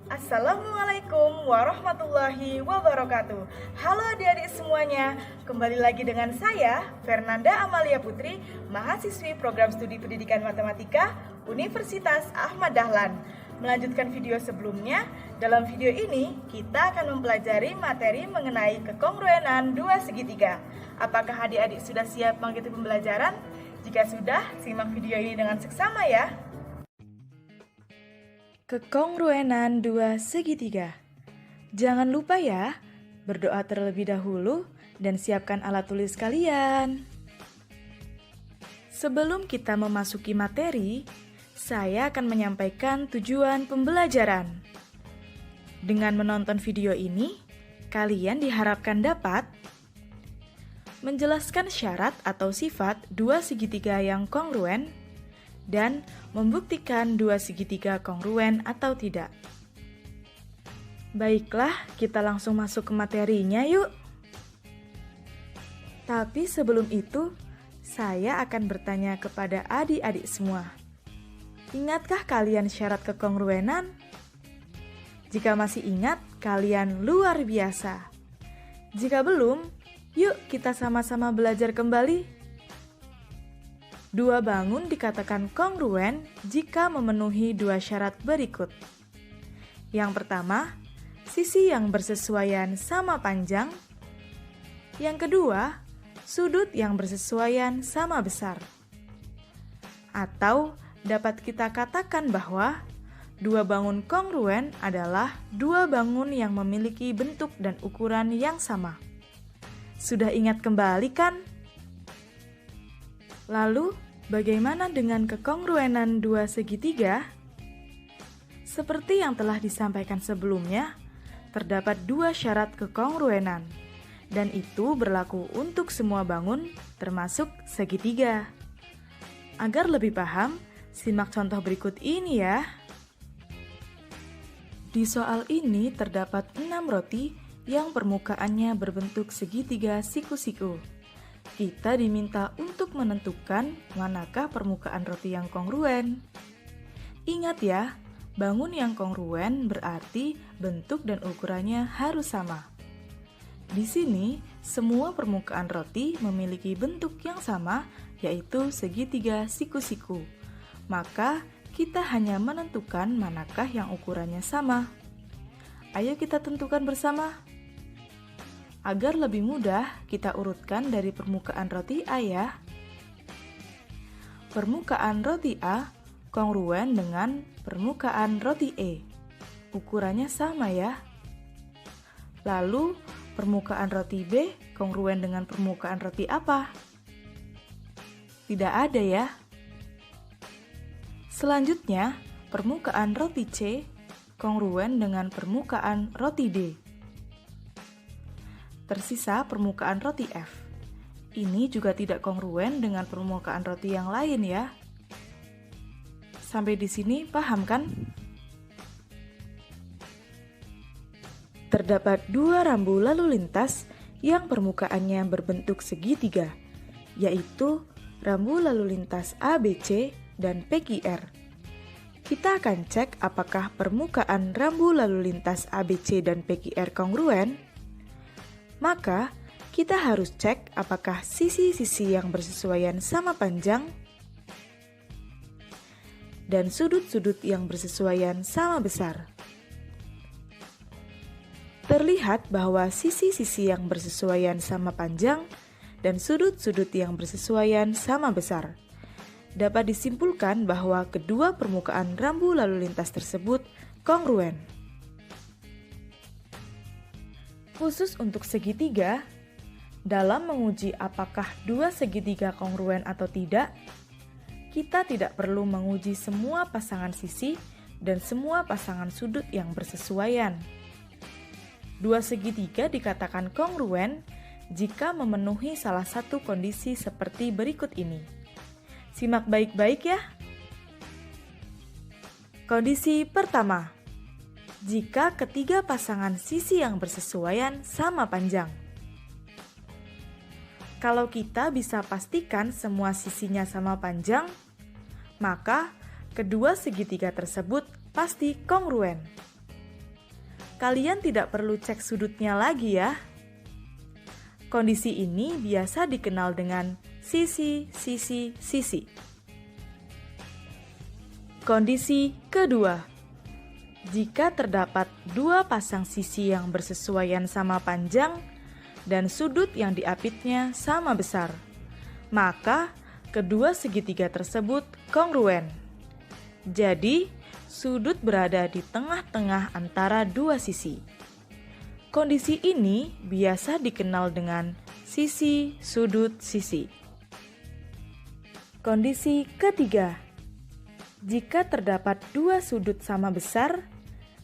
Assalamualaikum warahmatullahi wabarakatuh. Halo adik-adik semuanya, kembali lagi dengan saya Fernanda Amalia Putri, mahasiswi program studi pendidikan matematika Universitas Ahmad Dahlan. Melanjutkan video sebelumnya, dalam video ini kita akan mempelajari materi mengenai kekongruenan dua segitiga. Apakah adik-adik sudah siap mengikuti pembelajaran? Jika sudah, simak video ini dengan seksama ya. Kekongruenan dua segitiga. Jangan lupa ya, berdoa terlebih dahulu dan siapkan alat tulis kalian. Sebelum kita memasuki materi, saya akan menyampaikan tujuan pembelajaran. Dengan menonton video ini, kalian diharapkan dapat menjelaskan syarat atau sifat dua segitiga yang kongruen dan membuktikan dua segitiga kongruen atau tidak. Baiklah, kita langsung masuk ke materinya yuk. Tapi sebelum itu, saya akan bertanya kepada adik-adik semua. Ingatkah kalian syarat kekongruenan? Jika masih ingat, kalian luar biasa. Jika belum, yuk kita sama-sama belajar kembali. Dua bangun dikatakan kongruen jika memenuhi dua syarat berikut. Yang pertama, sisi yang bersesuaian sama panjang. Yang kedua, sudut yang bersesuaian sama besar. Atau dapat kita katakan bahwa dua bangun kongruen adalah dua bangun yang memiliki bentuk dan ukuran yang sama. Sudah ingat kembali kan? Lalu, bagaimana dengan kekongruenan dua segitiga? Seperti yang telah disampaikan sebelumnya, terdapat dua syarat kekongruenan, dan itu berlaku untuk semua bangun, termasuk segitiga. Agar lebih paham, simak contoh berikut ini ya. Di soal ini terdapat 6 roti yang permukaannya berbentuk segitiga siku-siku. Kita diminta untuk menentukan manakah permukaan roti yang kongruen. Ingat ya, bangun yang kongruen berarti bentuk dan ukurannya harus sama. Di sini, semua permukaan roti memiliki bentuk yang sama, yaitu segitiga siku-siku. Maka, kita hanya menentukan manakah yang ukurannya sama. Ayo kita tentukan bersama. Agar lebih mudah, kita urutkan dari permukaan roti A ya. Permukaan roti A kongruen dengan permukaan roti E. Ukurannya sama ya. Lalu, permukaan roti B kongruen dengan permukaan roti apa? Tidak ada ya. Selanjutnya, permukaan roti C kongruen dengan permukaan roti D. Tersisa permukaan roti F. Ini juga tidak kongruen dengan permukaan roti yang lain ya. Sampai di sini paham kan? Terdapat dua rambu lalu lintas yang permukaannya berbentuk segitiga, yaitu rambu lalu lintas ABC dan PQR. Kita akan cek apakah permukaan rambu lalu lintas ABC dan PQR kongruen. Maka, kita harus cek apakah sisi-sisi yang bersesuaian sama panjang dan sudut-sudut yang bersesuaian sama besar. Terlihat bahwa sisi-sisi yang bersesuaian sama panjang dan sudut-sudut yang bersesuaian sama besar. Dapat disimpulkan bahwa kedua permukaan rambu lalu lintas tersebut kongruen. Khusus untuk segitiga, dalam menguji apakah dua segitiga kongruen atau tidak, kita tidak perlu menguji semua pasangan sisi dan semua pasangan sudut yang bersesuaian. Dua segitiga dikatakan kongruen jika memenuhi salah satu kondisi seperti berikut ini. Simak baik-baik ya. Kondisi pertama, jika ketiga pasangan sisi yang bersesuaian sama panjang. Kalau kita bisa pastikan semua sisinya sama panjang, maka kedua segitiga tersebut pasti kongruen. kalian tidak perlu cek sudutnya lagi ya. Kondisi ini biasa dikenal dengan sisi, sisi, sisi. Kondisi kedua. Jika terdapat dua pasang sisi yang bersesuaian sama panjang dan sudut yang diapitnya sama besar, maka kedua segitiga tersebut kongruen. Jadi, sudut berada di tengah-tengah antara dua sisi. Kondisi ini biasa dikenal dengan sisi, sudut, sisi. Kondisi ketiga. Jika terdapat dua sudut sama besar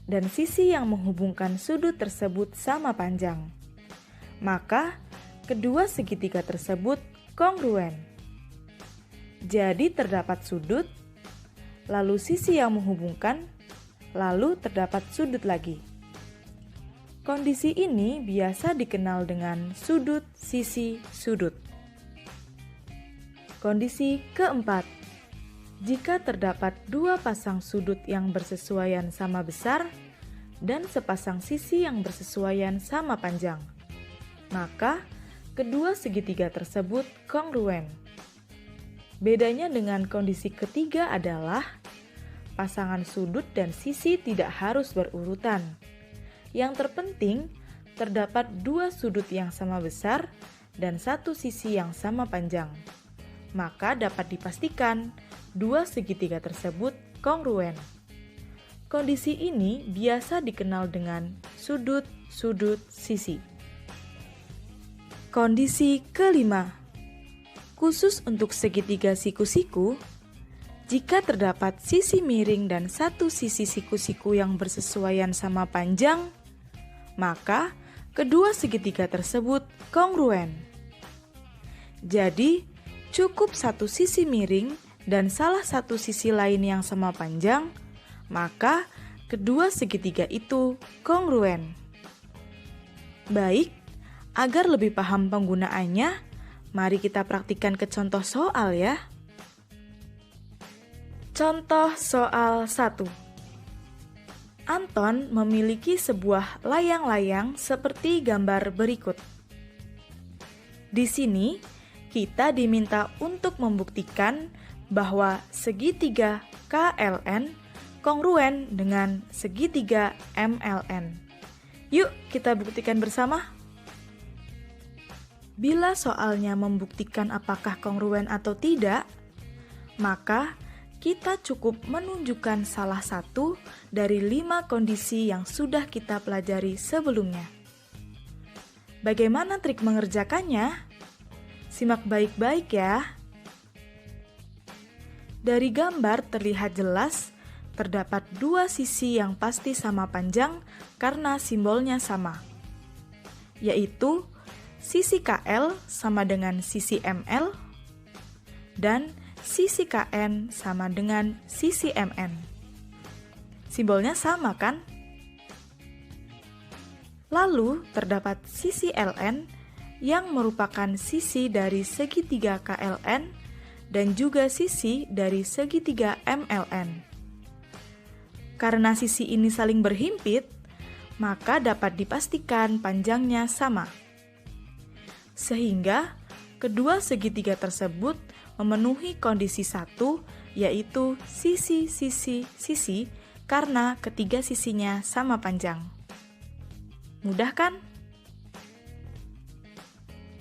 dan sisi yang menghubungkan sudut tersebut sama panjang, maka kedua segitiga tersebut kongruen. Jadi terdapat sudut, lalu sisi yang menghubungkan, lalu terdapat sudut lagi. Kondisi ini biasa dikenal dengan sudut, sisi, sudut. Kondisi keempat. Jika terdapat dua pasang sudut yang bersesuaian sama besar dan sepasang sisi yang bersesuaian sama panjang, maka kedua segitiga tersebut kongruen. Bedanya dengan kondisi ketiga adalah pasangan sudut dan sisi tidak harus berurutan. Yang terpenting, terdapat dua sudut yang sama besar dan satu sisi yang sama panjang. Maka dapat dipastikan dua segitiga tersebut kongruen. Kondisi ini biasa dikenal dengan sudut, sudut, sisi. Kondisi kelima. Khusus untuk segitiga siku-siku, jika terdapat sisi miring dan satu sisi siku-siku yang bersesuaian sama panjang, maka kedua segitiga tersebut kongruen. Jadi, cukup satu sisi miring dan salah satu sisi lain yang sama panjang, maka kedua segitiga itu kongruen. Baik, agar lebih paham penggunaannya, mari kita praktikkan ke contoh soal ya. Contoh soal 1. Anton memiliki sebuah layang-layang seperti gambar berikut. Di sini, kita diminta untuk membuktikan bahwa segitiga KLN kongruen dengan segitiga MLN. Yuk, kita buktikan bersama. Bila soalnya membuktikan apakah kongruen atau tidak, maka kita cukup menunjukkan salah satu dari 5 kondisi yang sudah kita pelajari sebelumnya. Bagaimana trik mengerjakannya? Simak baik-baik ya. Dari gambar terlihat jelas terdapat dua sisi yang pasti sama panjang karena simbolnya sama, yaitu sisi KL sama dengan sisi ML dan sisi KN sama dengan sisi MN. Simbolnya sama kan? Lalu terdapat sisi LN yang merupakan sisi dari segitiga KLN dan juga sisi dari segitiga MLN. Karena sisi ini saling berhimpit, maka dapat dipastikan panjangnya sama. Sehingga kedua segitiga tersebut memenuhi kondisi 1, yaitu sisi karena ketiga sisinya sama panjang. Mudah kan?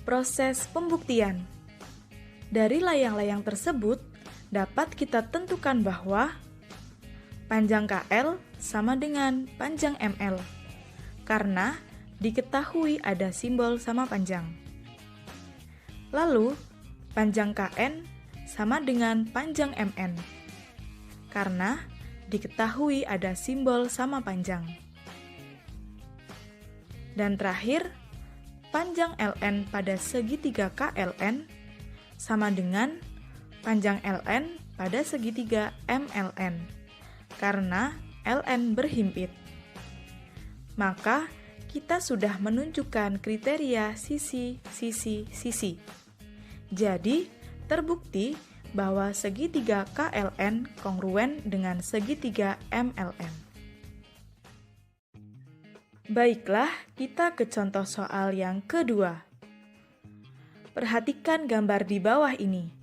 Proses pembuktian. Dari layang-layang tersebut, dapat kita tentukan bahwa panjang KL sama dengan panjang ML, karena diketahui ada simbol sama panjang. Lalu, panjang KN sama dengan panjang MN, karena diketahui ada simbol sama panjang. Dan terakhir, panjang LN pada segitiga KLN sama dengan panjang LN pada segitiga MLN, karena LN berhimpit. Maka, kita sudah menunjukkan kriteria sisi. Jadi, terbukti bahwa segitiga KLN kongruen dengan segitiga MLN. Baiklah, kita ke contoh soal yang kedua. Perhatikan gambar di bawah ini.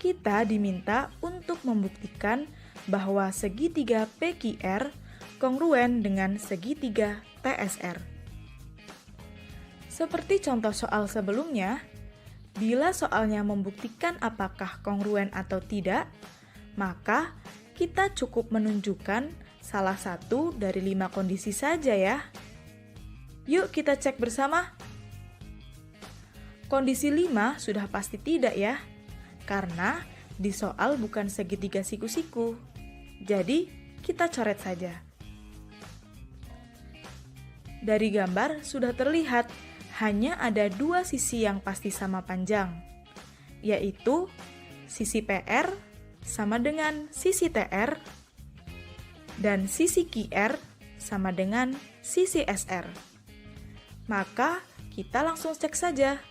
Kita diminta untuk membuktikan bahwa segitiga PQR kongruen dengan segitiga TSR. Seperti contoh soal sebelumnya, bila soalnya membuktikan apakah kongruen atau tidak, maka kita cukup menunjukkan salah satu dari 5 kondisi saja ya. Yuk kita cek bersama. Kondisi 5 sudah pasti tidak ya, karena di soal bukan segitiga siku-siku. Jadi, kita coret saja. Dari gambar sudah terlihat hanya ada 2 sisi yang pasti sama panjang, yaitu sisi PR sama dengan sisi TR, dan sisi QR sama dengan sisi SR. Maka kita langsung cek saja,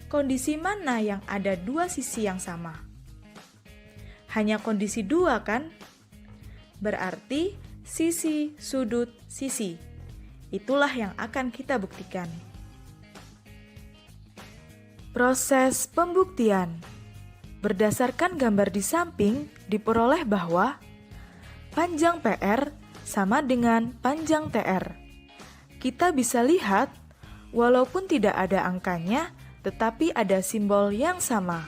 kondisi mana yang ada 2 sisi yang sama. Hanya kondisi 2 kan? Berarti sisi, sudut, sisi. Itulah yang akan kita buktikan. Proses pembuktian. Berdasarkan gambar di samping, diperoleh bahwa panjang PR sama dengan panjang TR. Kita bisa lihat, walaupun tidak ada angkanya, tetapi ada simbol yang sama.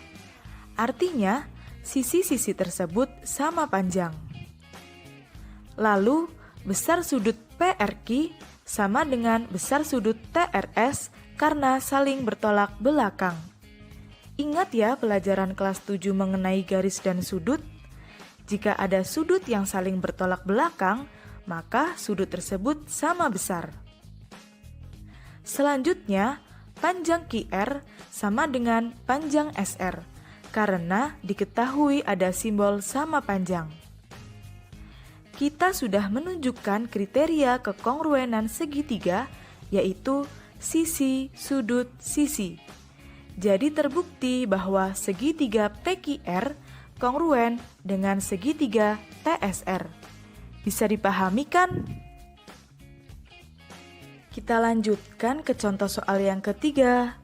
Artinya, sisi-sisi tersebut sama panjang. Lalu, besar sudut PRQ sama dengan besar sudut TRS karena saling bertolak belakang. Ingat ya pelajaran kelas 7 mengenai garis dan sudut? Jika ada sudut yang saling bertolak belakang, maka sudut tersebut sama besar. Selanjutnya, panjang QR sama dengan panjang SR, karena diketahui ada simbol sama panjang. Kita sudah menunjukkan kriteria kekongruenan segitiga, yaitu sisi, sudut, sisi. Jadi terbukti bahwa segitiga PQR kongruen dengan segitiga TSR. Bisa dipahami kan? Kita lanjutkan ke contoh soal yang ketiga.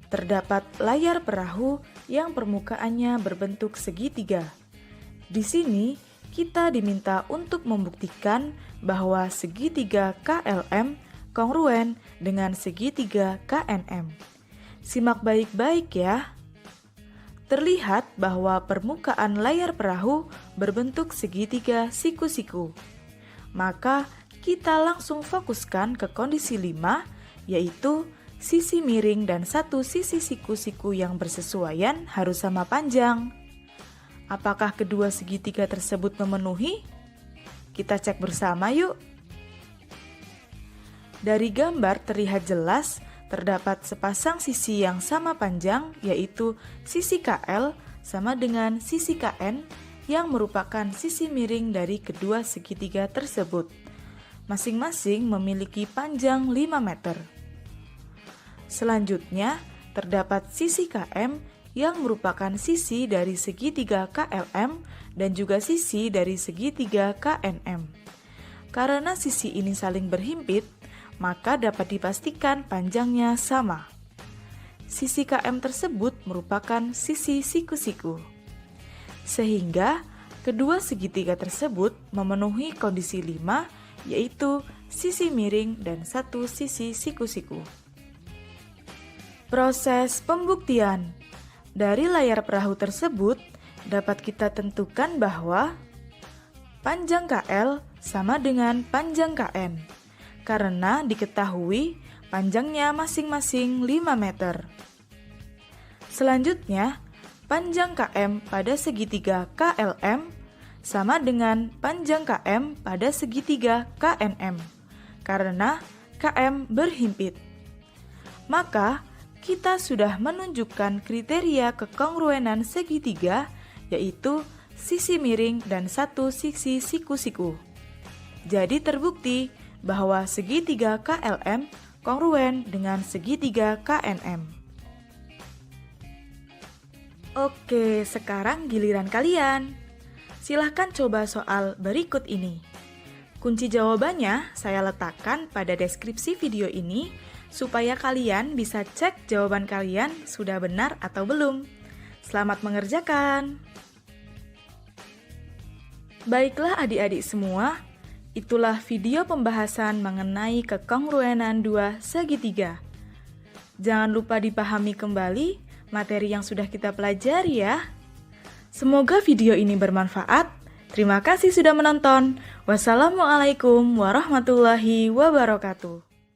Terdapat layar perahu yang permukaannya berbentuk segitiga. Di sini, kita diminta untuk membuktikan bahwa segitiga KLM kongruen dengan segitiga KNM. Simak baik-baik ya. Terlihat bahwa permukaan layar perahu berbentuk segitiga siku-siku. Maka kita langsung fokuskan ke kondisi 5, yaitu sisi miring dan satu sisi siku-siku yang bersesuaian harus sama panjang. Apakah kedua segitiga tersebut memenuhi? Kita cek bersama yuk. Dari gambar terlihat jelas terdapat sepasang sisi yang sama panjang, yaitu sisi KL sama dengan sisi KN yang merupakan sisi miring dari kedua segitiga tersebut. Masing-masing memiliki panjang 5 meter. Selanjutnya, terdapat sisi KM yang merupakan sisi dari segitiga KLM dan juga sisi dari segitiga KNM. Karena sisi ini saling berhimpit, maka dapat dipastikan panjangnya sama. Sisi KM tersebut merupakan sisi siku-siku. Sehingga kedua segitiga tersebut memenuhi kondisi 5, yaitu sisi miring dan satu sisi siku-siku. Proses pembuktian. Dari layar perahu tersebut dapat kita tentukan bahwa panjang KL sama dengan panjang KN. Karena diketahui panjangnya masing-masing 5 meter. Selanjutnya, panjang KM pada segitiga KLM sama dengan panjang KM pada segitiga KNM, karena KM berhimpit. Maka, kita sudah menunjukkan kriteria kekongruenan segitiga, yaitu sisi miring dan satu sisi siku-siku. Jadi terbukti bahwa segitiga KLM kongruen dengan segitiga KNM. Oke, sekarang giliran kalian. Silahkan coba soal berikut ini. Kunci jawabannya saya letakkan pada deskripsi video ini supaya kalian bisa cek jawaban kalian sudah benar atau belum. Selamat mengerjakan! Baiklah adik-adik semua, itulah video pembahasan mengenai kekongruenan dua segitiga. Jangan lupa dipahami kembali materi yang sudah kita pelajari ya. Semoga video ini bermanfaat. Terima kasih sudah menonton. Wassalamualaikum warahmatullahi wabarakatuh.